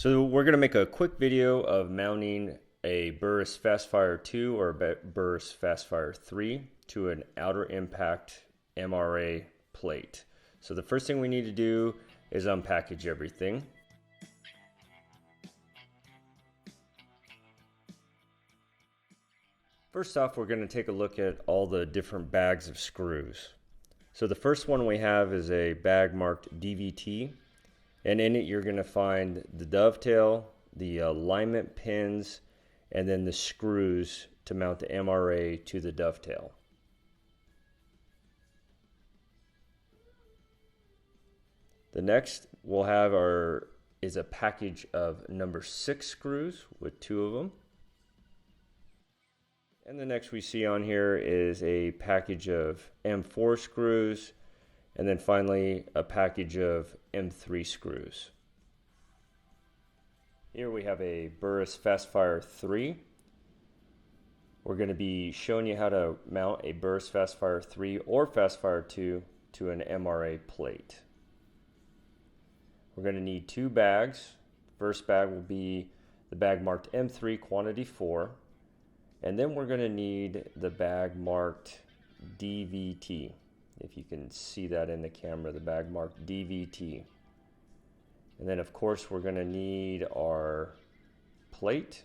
So we're going to make a quick video of mounting a Burris Fast Fire II or Burris Fast Fire III to an Outerimpact MRA plate. So the first thing we need to do is unpackage everything. First off, we're going to take a look at all the different bags of screws. So the first one we have is a bag marked DVT, and in it you're going to find the dovetail, the alignment pins, and then the screws to mount the MRA to the dovetail. The next we'll have is a package of number 6 screws with 2 of them. And the next we see on here is a package of M4 screws, and then finally a package of M3 screws. Here we have a Burris Fast Fire III. We're going to be showing you how to mount a Burris Fast Fire III or Fast Fire II to an MRA plate. We're going to need 2 bags. First bag will be the bag marked M3 quantity 4. And then we're going to need the bag marked DVT. If you can see that in the camera, the bag marked DVT. And then of course we're going to need our plate.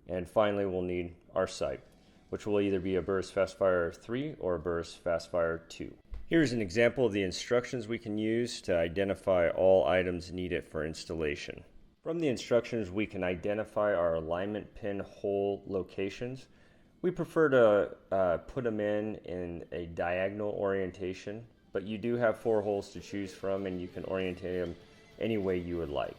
And finally we'll need our sight, which will either be a Burris Fast Fire III or a Burris Fast Fire II. Here's an example of the instructions we can use to identify all items needed for installation. From the instructions, we can identify our alignment pin hole locations. We prefer to put them in a diagonal orientation, but you do have 4 holes to choose from, and you can orientate them any way you would like.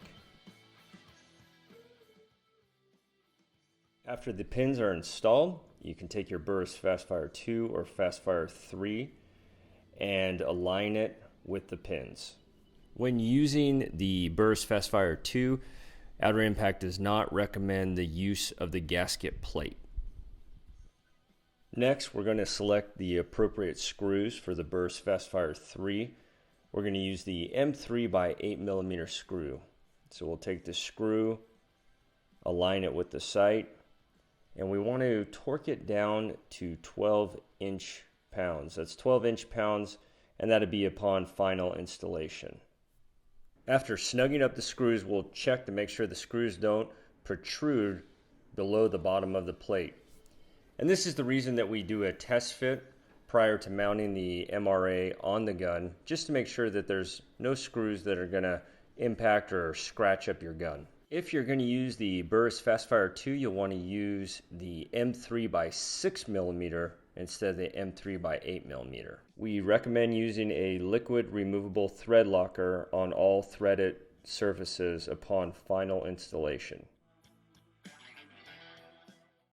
After the pins are installed, you can take your Burris Fast Fire II or Fast Fire III and align it with the pins. When using the Burris Fast Fire II, Outerimpact does not recommend the use of the gasket plate. Next, we're going to select the appropriate screws for the Burris Fast Fire III. We're going to use the M3 by 8mm screw. So we'll take the screw, align it with the sight, and we want to torque it down to 12 inch-pounds. That's 12 inch-pounds, and that'll be upon final installation. After snugging up the screws, we'll check to make sure the screws don't protrude below the bottom of the plate. And this is the reason that we do a test fit prior to mounting the MRA on the gun, just to make sure that there's no screws that are going to impact or scratch up your gun. If you're going to use the Burris Fast Fire II, you'll want to use the M3 by 6mm instead of the M3 by 8mm. We recommend using a liquid removable thread locker on all threaded surfaces upon final installation.